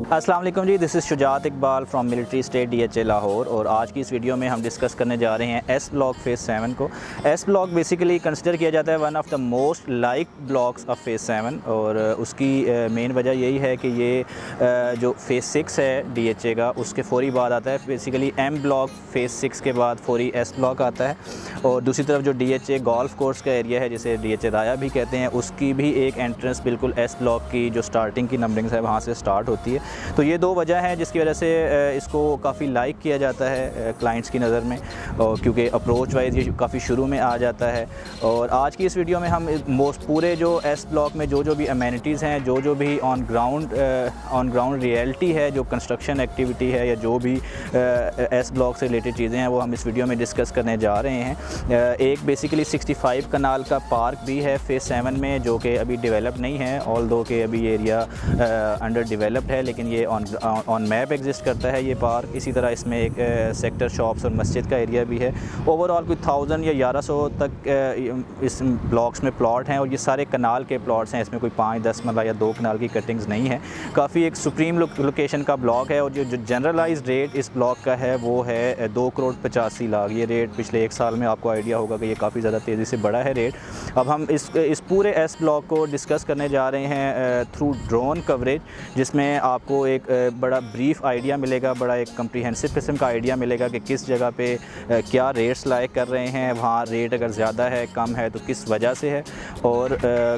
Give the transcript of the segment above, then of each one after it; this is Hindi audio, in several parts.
अस्सलाम वालेकुम जी, this is Shujat Iqbal from military state DHA Lahore. और आज की इस वीडियो में हम डिस्कस करने जा रहे हैं एस ब्लॉक फ़ेज़ 7 को। एस ब्लॉक बेसिकली कंसिडर किया जाता है one of the most like blocks of phase 7 और उसकी मेन वजह यही है कि ये जो फ़ेज़ 6 है DHA का, उसके फ़ौरी बाद आता है बेसिकली M ब्लॉक। फ़ेज़ 6 के बाद फ़ौरी S ब्लॉक आता है। और दूसरी तरफ जो DHA गोल्फ़ कोर्स का एरिया है, जिसे DHA राया भी कहते हैं, उसकी भी एक एंट्रेंस बिल्कुल S ब्लॉक की जो स्टार्टिंग की नंबरिंग है वहाँ से स्टार्ट होती है। तो ये दो वजह हैं जिसकी वजह से इसको काफ़ी लाइक किया जाता है क्लाइंट्स की नज़र में, और क्योंकि अप्रोच वाइज ये काफ़ी शुरू में आ जाता है। और आज की इस वीडियो में हम पूरे जो एस ब्लॉक में जो भी अमेनिटीज़ हैं, जो भी ऑन ग्राउंड रियलिटी है, जो कंस्ट्रक्शन एक्टिविटी है या जो भी एस ब्लॉक से रिलेटेड चीज़ें हैं, वो हम इस वीडियो में डिस्कस करने जा रहे हैं। एक बेसिकली 65 कनाल का पार्क भी है फ़ेज़ 7 में, जो कि अभी डेवलप नहीं है, ऑल्दो के अभी एरिया अंडर डेवलप्ड है, लेकिन ये ऑन मैप एग्जिस्ट करता है ये पार्क। इसी तरह इसमें एक सेक्टर शॉप्स और मस्जिद का एरिया भी है। ओवरऑल कोई 1000 या 1100 तक इस ब्लॉक्स में प्लॉट हैं और ये सारे कनाल के प्लॉट्स हैं। इसमें कोई 5-10 मरला या 2 कनाल की कटिंग्स नहीं है। काफ़ी एक सुप्रीम लोकेशन का ब्लॉक है। और जो जनरलाइज रेट इस ब्लॉक का है वो है 2,85,00,000। ये रेट पिछले 1 साल में आपको आइडिया होगा कि ये काफ़ी ज़्यादा तेज़ी से बढ़ा है रेट। अब हम इस पूरे एस ब्लॉक को डिस्कस करने जा रहे हैं थ्रू ड्रोन कवरेज, जिसमें आपको एक बड़ा ब्रीफ आइडिया मिलेगा, बड़ा एक कम्प्रीहेंसिव किस्म का आइडिया मिलेगा कि किस जगह पे क्या रेट्स लाइक कर रहे हैं, वहाँ रेट अगर ज़्यादा है कम है तो किस वजह से है, और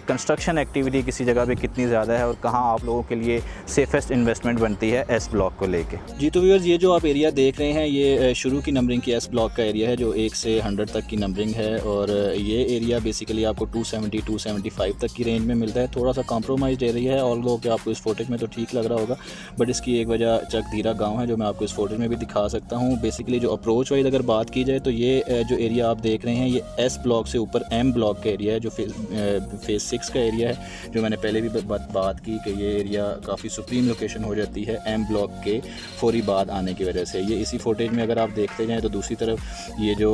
कंस्ट्रक्शन एक्टिविटी किसी जगह पे कितनी ज़्यादा है और कहाँ आप लोगों के लिए सेफेस्ट इन्वेस्टमेंट बनती है एस ब्लॉक को लेके। जी तो व्यूअर्स, ये जो आप एरिया देख रहे हैं ये शुरू की नंबरिंग की एस ब्लॉक का एरिया है, जो 1 से 100 तक की नंबरिंग है। और ये एरिया बेसिकली आपको 270-275 तक की रेंज में मिलता है। थोड़ा सा कॉम्प्रोमाइज़ एरिया है, ऑल्दो कि आपको इस फोटेज में तो ठीक लग रहा होगा, बट इसकी एक वजह चकधीरा गांव है, जो मैं आपको इस फोटो में भी दिखा सकता हूं। बेसिकली जो अप्रोच वाइज अगर बात की जाए तो ये जो एरिया आप देख रहे हैं ये एस ब्लॉक से ऊपर M ब्लॉक का एरिया है, जो फ़ेज़ 6 का एरिया है। जो मैंने पहले भी बात की कि ये एरिया काफ़ी सुप्रीम लोकेशन हो जाती है M ब्लॉक के फौरी बाद आने की वजह से। ये इसी फोटेज में अगर आप देखते जाएँ तो दूसरी तरफ ये जो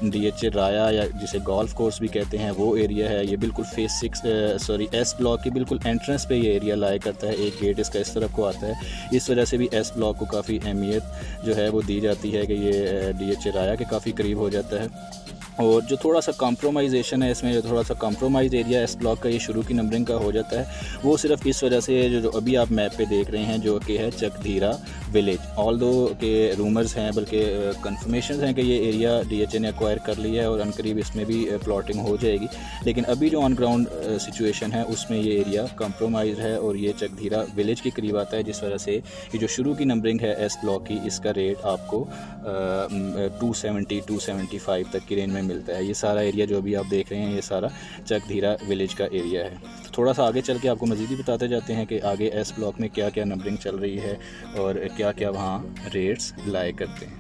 DHA राया या जिसे गोल्फ़ कोर्स भी कहते हैं वो एरिया है। ये बिल्कुल फ़ेज़ 6 एस ब्लॉक की बिल्कुल एंट्रेंस पे ये एरिया लाया करता है। एक गेट इसका इस तरफ को आता है, इस वजह से भी एस ब्लॉक को काफ़ी अहमियत जो है वो दी जाती है कि ये DHA राया के काफ़ी करीब हो जाता है। और जो थोड़ा सा कॉम्प्रोमाइजेशन है इसमें, जो थोड़ा सा कॉम्प्रोमाइज़ एरिया एस ब्लॉक का ये शुरू की नंबरिंग का हो जाता है, वो सिर्फ इस वजह से जो अभी आप मैप पे देख रहे हैं, जो कि है चकधीरा विलेज। ऑल्दो के रूमर्स हैं, बल्कि कंफर्मेशन हैं कि ये एरिया DHA ने एक्वायर कर लिया है और अनकरीब इसमें भी प्लॉटिंग हो जाएगी। लेकिन अभी जो ऑन ग्राउंड सिचुएशन है उसमें ये एरिया कॉम्प्रोमाइज़ है और ये चकधीरा विलेज के करीब आता है, जिस वजह से ये जो शुरू की नंबरिंग है एस ब्लॉक की, इसका रेट आपको 270-275 तक की रेंज में मिलता है। ये सारा एरिया जो अभी आप देख रहे हैं ये सारा चकधीरा विलेज का एरिया है। तो थोड़ा सा आगे चल के आपको मज़ीद ही बताते जाते हैं कि आगे एस ब्लॉक में क्या क्या नंबरिंग चल रही है और क्या क्या वहाँ रेट्स लाए करते हैं।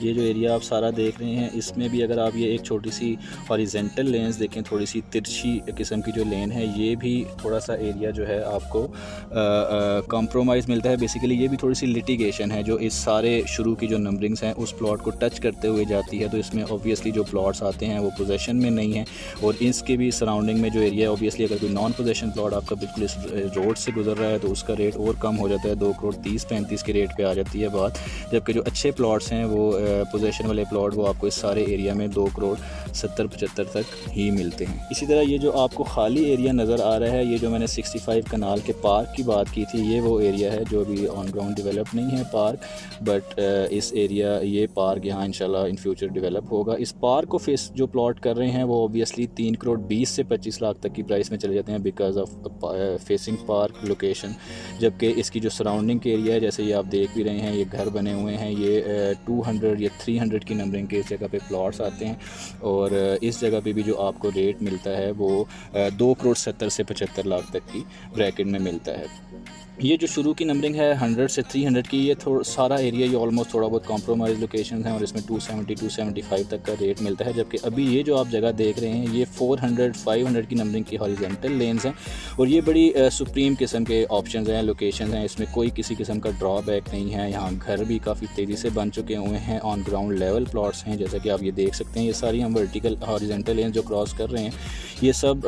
ये जो एरिया आप सारा देख रहे हैं इसमें भी अगर आप ये एक छोटी सी हॉरिजेंटल लेन्स देखें, थोड़ी सी तिरछी किस्म की जो लेन है, ये भी थोड़ा सा एरिया जो है आपको कॉम्प्रोमाइज़ मिलता है। बेसिकली ये भी थोड़ी सी लिटिगेशन है जो इस सारे शुरू की जो नंबरिंग्स हैं उस प्लॉट को टच करते हुए जाती है। तो इसमें ऑब्वियसली जो प्लॉट्स आते हैं वो पोजेसन में नहीं है, और इसके भी सराउंडिंग में जो एरिया है, ऑब्वियसली अगर कोई नॉन पोजेसन प्लॉट आपका बिल्कुल इस रोड से गुजर रहा है तो उसका रेट और कम हो जाता है, 2,30,35 के रेट पर आ जाती है बात। जबकि जो अच्छे प्लॉट्स हैं वो पोजीशन वाले प्लॉट वो आपको इस सारे एरिया में 2,70,75 तक ही मिलते हैं। इसी तरह ये जो आपको खाली एरिया नज़र आ रहा है, ये जो मैंने 65 कनाल के पार्क की बात की थी, ये वो एरिया है जो अभी ऑन ग्राउंड डेवलप नहीं है पार्क, बट इस एरिया ये पार्क यहाँ इंशाल्लाह इन फ्यूचर डेवलप होगा। इस पार्क को फेस जो प्लॉट कर रहे हैं वो ऑब्वियसली 3,20,00,000 से 25 लाख तक की प्राइस में चले जाते हैं because of facing park location. जबकि इसकी जो सराउंडिंग के एरिया है, जैसे ये आप देख भी रहे हैं, ये घर बने हुए हैं, ये 200 या 300 की नंबरिंग के इस जगह पे प्लॉट्स आते हैं। और इस जगह पे भी जो आपको रेट मिलता है वो 2,70,00,000 से 75 लाख तक की ब्रैकेट में मिलता है। ये जो शुरू की नंबरिंग है 100 से 300 की, ये सारा एरिया ये ऑलमोस्ट थोड़ा बहुत कॉम्प्रोमाइज़ लोकेशन हैं और इसमें 270-275 तक का रेट मिलता है। जबकि अभी ये जो आप जगह देख रहे हैं ये 400-500 की नंबरिंग की हॉरिजेंटल लेन्स हैं और ये बड़ी सुप्रीम किस्म के ऑप्शंस हैं, लोकेशंस हैं। इसमें कोई किसी किस्म का ड्रॉबैक नहीं है। यहाँ घर भी काफ़ी तेज़ी से बन चुके हुए हैं, ऑन ग्राउंड लेवल प्लॉट्स हैं, जैसा कि आप ये देख सकते हैं। ये सारी हम वर्टिकल हॉरिजेंटल लेन्स जो क्रॉस कर रहे हैं ये सब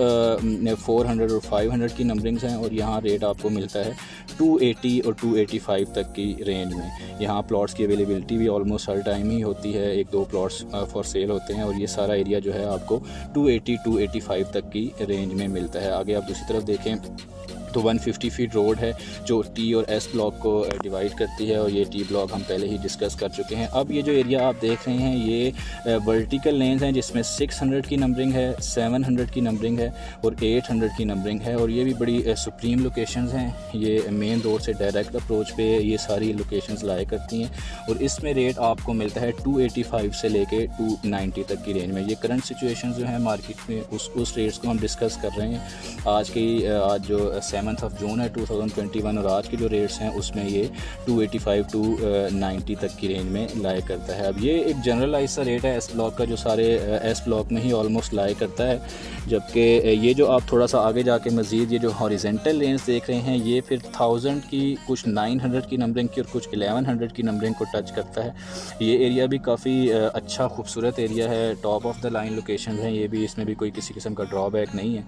400 और 500 की नंबरिंग्स हैं और यहाँ रेट आपको मिलता है 280 और 285 तक की रेंज में। यहाँ प्लॉट्स की अवेलेबिलिटी भी ऑलमोस्ट हर टाइम ही होती है, 1-2 प्लॉट्स फॉर सेल होते हैं और ये सारा एरिया जो है आपको 280-285 तक की रेंज में मिलता है। आगे आप दूसरी तरफ देखें तो 150 फीट रोड है जो टी और एस ब्लॉक को डिवाइड करती है और ये टी ब्लॉक हम पहले ही डिस्कस कर चुके हैं। अब ये जो एरिया आप देख रहे हैं ये वर्टिकल लेन्स हैं जिसमें 600 की नंबरिंग है, 700 की नंबरिंग है और 800 की नंबरिंग है और ये भी बड़ी सुप्रीम लोकेशंस हैं। ये मेन रोड से डायरेक्ट अप्रोच पे ये सारी लोकेशंस लाया करती हैं और इसमें रेट आपको मिलता है 285 से लेके 290 तक की रेंज में। ये करंट सिचुएशन जो है मार्केट में उस रेट्स को हम डिस्कस कर रहे हैं। आज जो 7 जून है 2021 और आज के जो रेट्स हैं उसमें ये 285 टू 90 तक की रेंज में लाया करता है। अब ये एक जनरलाइज सा रेट है एस ब्लॉक का जो सारे एस ब्लॉक में ही ऑलमोस्ट लाया करता है, जबकि ये जो आप थोड़ा सा आगे जाके मज़ीद ये जो हॉरिजेंटल रेंज देख रहे हैं ये फिर 1000 की, कुछ 900 की नंबरिंग की और कुछ 1100 की नंबरिंग को टच करता है। ये एरिया भी काफ़ी अच्छा खूबसूरत एरिया है, top of the line location है ये भी, इसमें भी कोई किसी किस्म का ड्रॉबैक नहीं है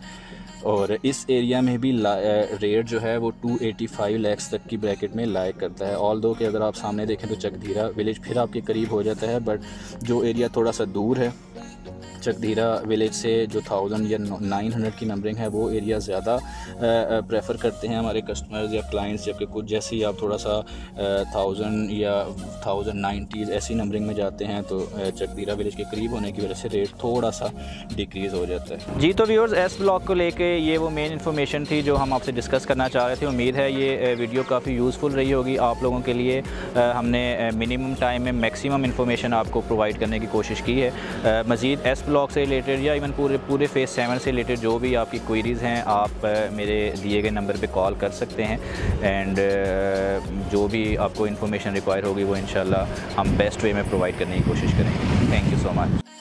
और इस एरिया में भी रेट जो है वो 285 लाख तक की ब्रैकेट में लाइक करता है। ऑल दो कि अगर आप सामने देखें तो चकधीरा विलेज फिर आपके करीब हो जाता है, बट जो एरिया थोड़ा सा दूर है चकधीरा विलेज से जो 1000 या 900 की नंबरिंग है वो एरिया ज़्यादा प्रेफर करते हैं हमारे कस्टमर्स या क्लाइंट्स, जबकि कुछ जैसे ही आप थोड़ा सा 1000 या 1090 ऐसी नंबरिंग में जाते हैं तो चकधीरा विलेज के करीब होने की वजह से रेट थोड़ा सा डिक्रीज़ हो जाता है। जी तो व्यूअर्स एस ब्लॉक को लेके ये वो मेन इन्फॉर्मेशन थी जो हम आपसे डिस्कस करना चाह रहे थे। उम्मीद है ये वीडियो काफ़ी यूज़फुल रही होगी आप लोगों के लिए। हमने मिनिमम टाइम में मैक्सिमम इन्फॉर्मेशन आपको प्रोवाइड करने की कोशिश की है। मज़ीद एस ब्लॉक से रिलेटेड या इवन पूरे फेज़ 7 से रिलेटेड जो भी आपकी क्वेरीज़ हैं आप मेरे दिए गए नंबर पे कॉल कर सकते हैं एंड जो भी आपको इन्फॉर्मेशन रिक्वायर होगी वो इंशाल्लाह हम बेस्ट वे में प्रोवाइड करने की कोशिश करेंगे। Thank you so much.